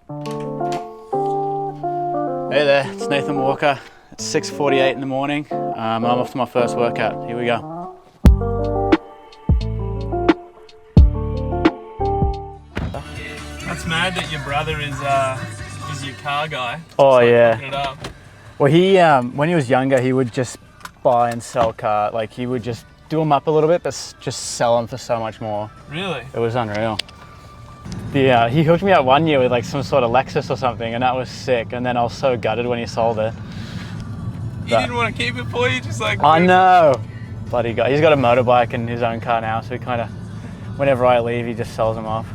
Hey there, it's Nathan Walker. It's 6:48 in the morning. I'm off to my first workout. Here we go. That's mad that your brother is your car guy. Oh yeah. It up. Well, he when he was younger, he would just buy and sell cars. Like he would just do them up a little bit, but just sell them for so much more. Really? It was unreal. He hooked me up one year with like some sort of Lexus or something, and that was sick. And then I was so gutted when he sold it. He didn't want to keep it for you, just like. I know. Bloody guy. He's got a motorbike and his own car now, so he kind of, whenever I leave, he just sells them off.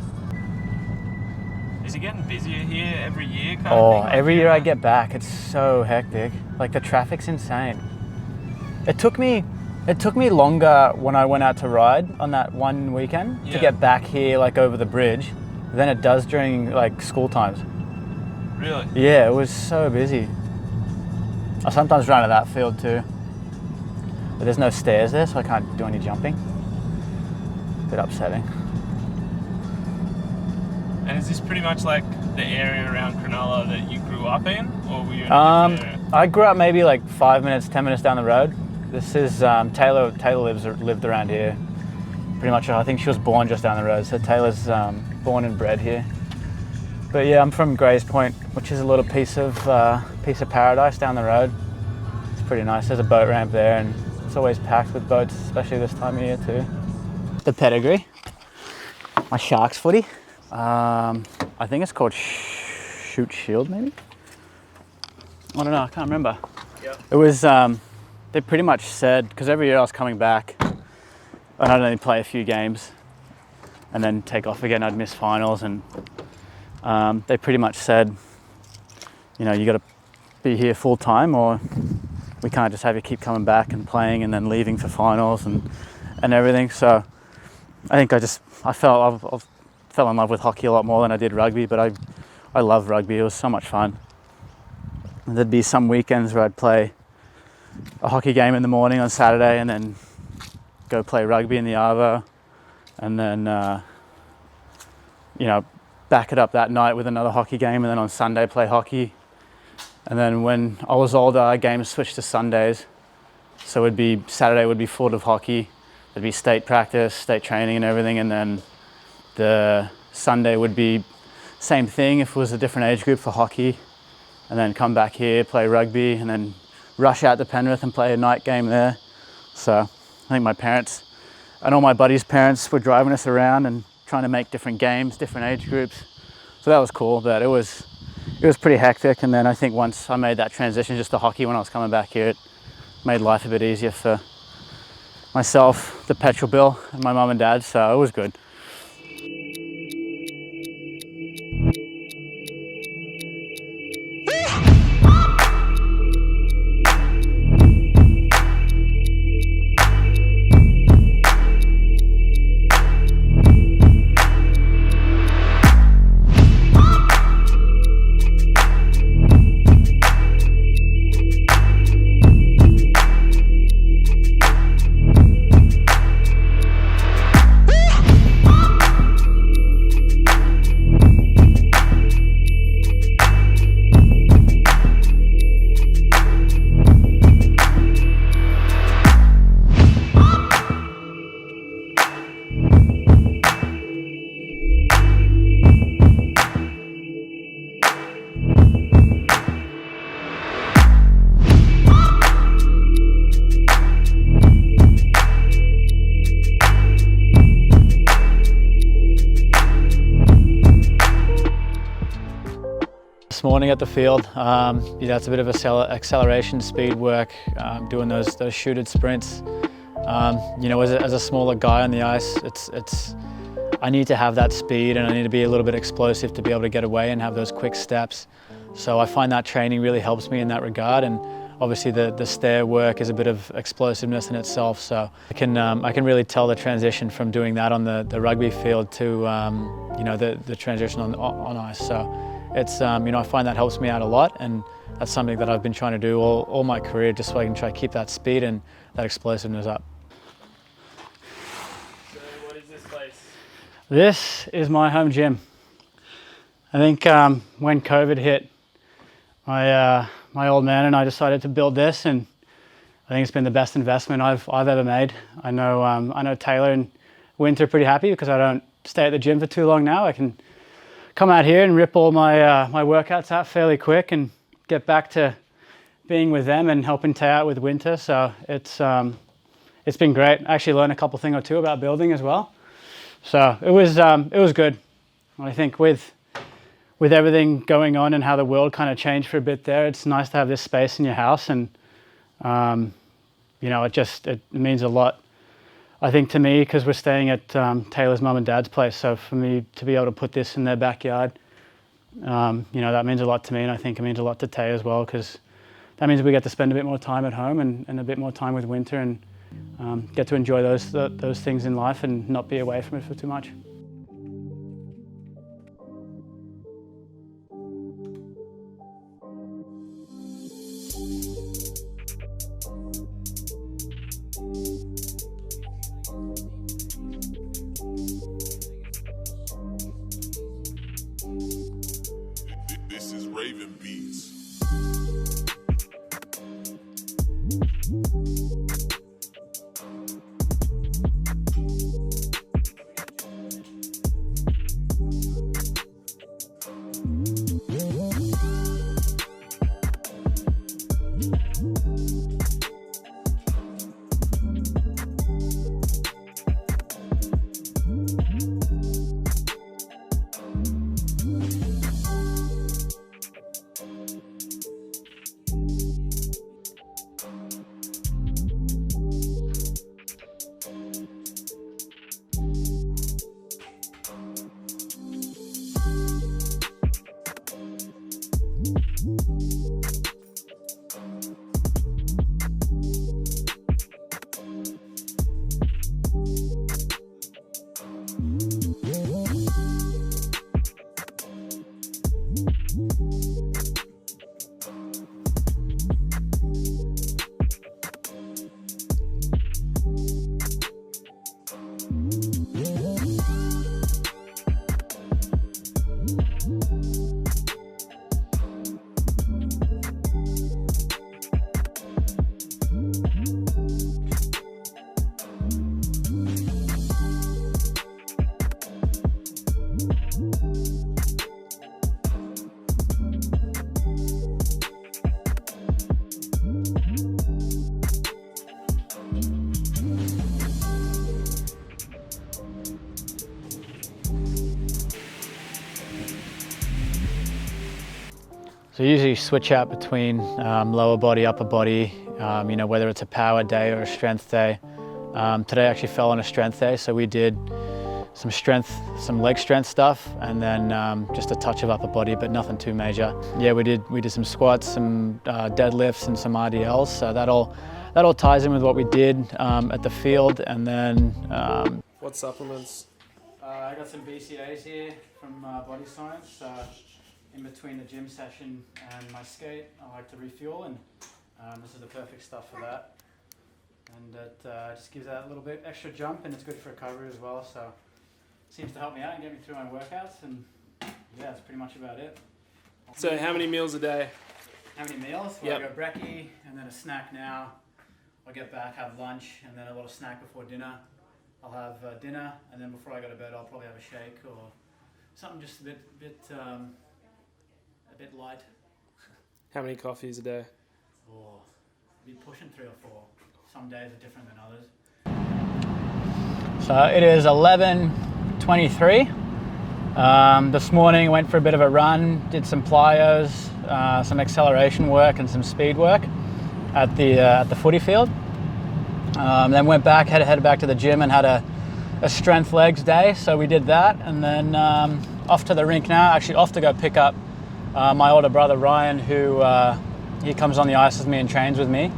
Is it getting busier here every year? Every year I get back, it's so hectic. Like the traffic's insane. It took me longer when I went out to ride on that one weekend to get back here, like over the bridge, than it does during like school times. Really? Yeah, it was so busy. I sometimes run at that field too, but there's no stairs there, so I can't do any jumping. Bit upsetting. And is this pretty much like the area around Cronulla that you grew up in, or were you in a different area? I grew up maybe like 5 minutes, 10 minutes down the road. This is Taylor lived around here. Pretty much, I think she was born just down the road, so Taylor's born and bred here. But yeah, I'm from Grays Point, which is a little piece of paradise down the road. It's pretty nice. There's a boat ramp there, and it's always packed with boats, especially this time of year too. The pedigree, my Sharks footy. I think it's called Shoot Shield, maybe? I don't know, I can't remember. Yep. It was, they pretty much said, because every year I was coming back, and I'd only play a few games, and then take off again, I'd miss finals, and they pretty much said, you know, you got to be here full time, or we can't just have you keep coming back and playing and then leaving for finals and everything. So I think I fell in love with hockey a lot more than I did rugby, but I love rugby. It was so much fun. And there'd be some weekends where I'd play a hockey game in the morning on Saturday and then go play rugby in the Arvo, and then back it up that night with another hockey game, and then on Sunday play hockey. And then when I was older, our games switched to Sundays, so Saturday would be full of hockey. There'd be state practice, state training and everything, and then the Sunday would be same thing if it was a different age group for hockey, and then come back here, play rugby, and then rush out to Penrith and play a night game there. So I think my parents and all my buddies' parents were driving us around and trying to make different games, different age groups. So that was cool, but it was pretty hectic. And then I think once I made that transition just to hockey when I was coming back here, it made life a bit easier for myself, the petrol bill, and my mum and dad, so it was good. This morning at the field, it's a bit of acceleration speed work, doing those shooted sprints. As a smaller guy on the ice, I need to have that speed, and I need to be a little bit explosive to be able to get away and have those quick steps. So I find that training really helps me in that regard, and obviously the stair work is a bit of explosiveness in itself. So I can really tell the transition from doing that on the rugby field to the transition on ice. So it's I find that helps me out a lot, and that's something that I've been trying to do all my career, just so I can try to keep that speed and that explosiveness up. So what is this place? This is my home gym. I think when COVID hit, my old man and I decided to build this, and I think it's been the best investment I've ever made. I know Taylor and Winter are pretty happy because I don't stay at the gym for too long now. I can come out here and rip all my my workouts out fairly quick and get back to being with them and helping Tay out with Winter. So it's been great. I actually learned a couple thing or two about building as well. So it was good. I think with everything going on and how the world kind of changed for a bit there, it's nice to have this space in your house, and you know, it means a lot, I think, to me, because we're staying at Taylor's mum and dad's place. So for me to be able to put this in their backyard, you know, that means a lot to me, and I think it means a lot to Tay as well, because that means we get to spend a bit more time at home and a bit more time with Winter, and get to enjoy those things in life and not be away from it for too much. This is Raven Beats. So I usually switch out between lower body, upper body, you know, whether it's a power day or a strength day. Today I actually fell on a strength day, so we did some leg strength stuff, and then just a touch of upper body, but nothing too major. Yeah, we did some squats, some deadlifts, and some RDLs. So that all ties in with what we did at the field, and then. What supplements? I got some BCAAs here from Body Science. In between the gym session and my skate, I like to refuel, and this is the perfect stuff for that. And it just gives that a little bit extra jump, and it's good for recovery as well. So it seems to help me out and get me through my workouts, and yeah, that's pretty much about it. So how many meals a day? How many meals? Well, Yep. I go brekkie, and then a snack now. I'll get back, have lunch, and then a little snack before dinner. I'll have dinner, and then before I go to bed, I'll probably have a shake or something just a bit light. How many coffees a day? Or be pushing 3 or 4. Some days are different than others. So it is 11:23. This morning I went for a bit of a run, did some plyos, some acceleration work and some speed work at the footy field. Then went back, headed back to the gym and had a strength legs day. So we did that, and then off to the rink now. Actually off to go pick up my older brother Ryan, who he comes on the ice with me and trains with me.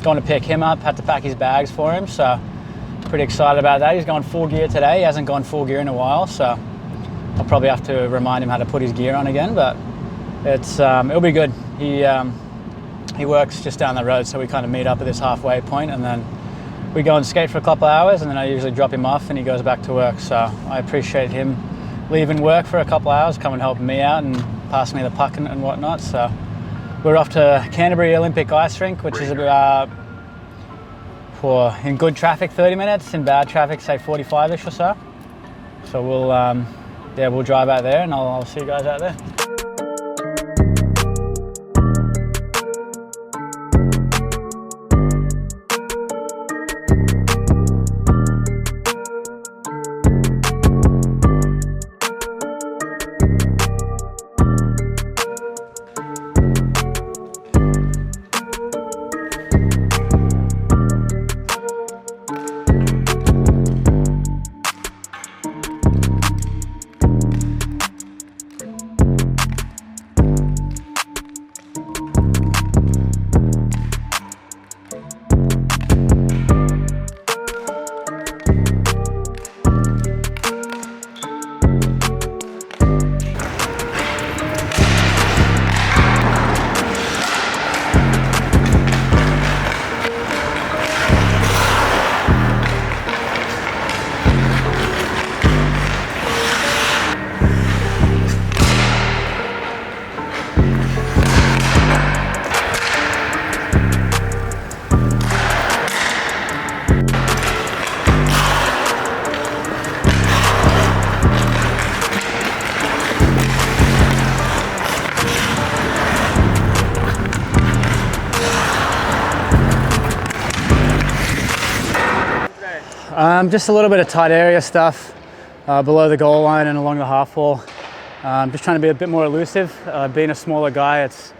Going to pick him up, had to pack his bags for him, so pretty excited about that. He's going full gear today. He hasn't gone full gear in a while, so I'll probably have to remind him how to put his gear on again, but it'll be good. He works just down the road, so we kind of meet up at this halfway point, and then we go and skate for a couple of hours, and then I usually drop him off and he goes back to work. So I appreciate him leaving work for a couple hours, come and help me out and pass me the puck and whatnot. So we're off to Canterbury Olympic Ice Rink, which is about, in good traffic, 30 minutes, in bad traffic, say 45-ish or so. So we'll drive out there and I'll see you guys out there. Just a little bit of tight area stuff below the goal line and along the half wall. Just trying to be a bit more elusive. Being a smaller guy, it's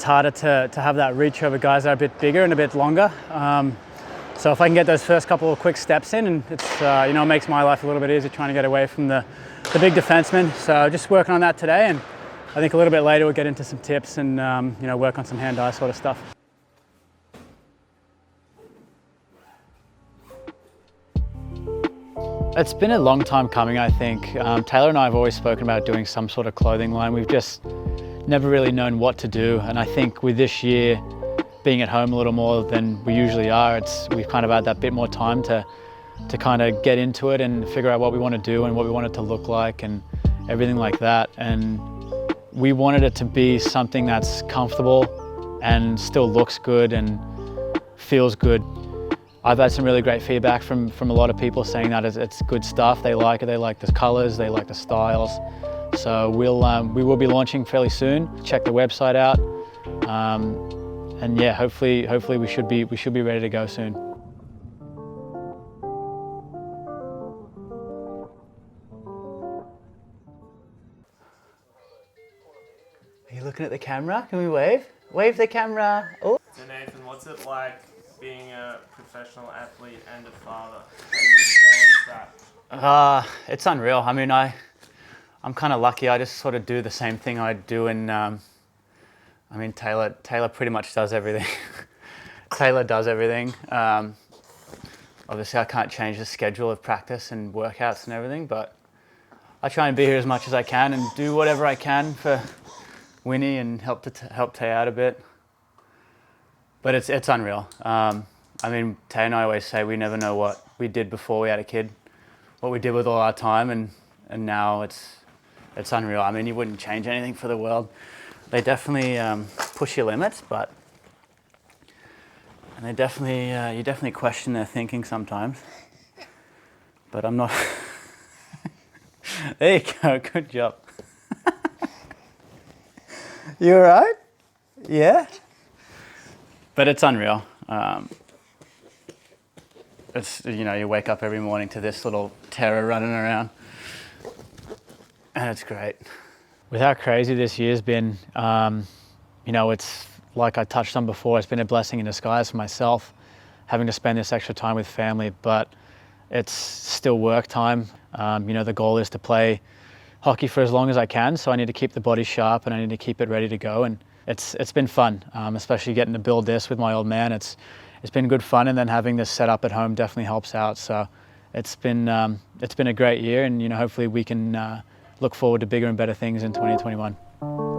harder to have that reach over guys that are a bit bigger and a bit longer. So if I can get those first couple of quick steps in, and it's it makes my life a little bit easier trying to get away from the big defenseman. So just working on that today, and I think a little bit later we'll get into some tips and work on some hand-eye sort of stuff. It's been a long time coming, I think. Taylor and I have always spoken about doing some sort of clothing line. We've just never really known what to do. And I think with this year being at home a little more than we usually are, we've kind of had that bit more time to kind of get into it and figure out what we want to do and what we want it to look like and everything like that. And we wanted it to be something that's comfortable and still looks good and feels good. I've had some really great feedback from a lot of people saying that it's good stuff. They like it, they like the colors, they like the styles. So we will be launching fairly soon. Check the website out. And yeah, hopefully we should be ready to go soon. Are you looking at the camera? Can we wave? Wave the camera. Oh. So Nathan, what's it like being a professional athlete and a father? How do you balance that? It's unreal. I mean, I'm kind of lucky. I just sort of do the same thing I do in, Taylor pretty much does everything. Taylor does everything. Obviously I can't change the schedule of practice and workouts and everything, but I try and be here as much as I can and do whatever I can for Winnie and help Tay out a bit. But it's unreal. Tay and I always say we never know what we did before we had a kid, what we did with all our time, and now it's unreal. I mean, you wouldn't change anything for the world. They definitely push your limits, and they definitely you definitely question their thinking sometimes. But I'm not. There you go. Good job. You all right? Yeah. But it's unreal. It's you wake up every morning to this little terror running around, and it's great. With how crazy this year's been, it's like I touched on before. It's been a blessing in disguise for myself, having to spend this extra time with family. But it's still work time. The goal is to play hockey for as long as I can, so I need to keep the body sharp and I need to keep it ready to go. And it's been fun, especially getting to build this with my old man. It's been good fun, and then having this set up at home definitely helps out. So it's been a great year, and hopefully we can look forward to bigger and better things in 2021.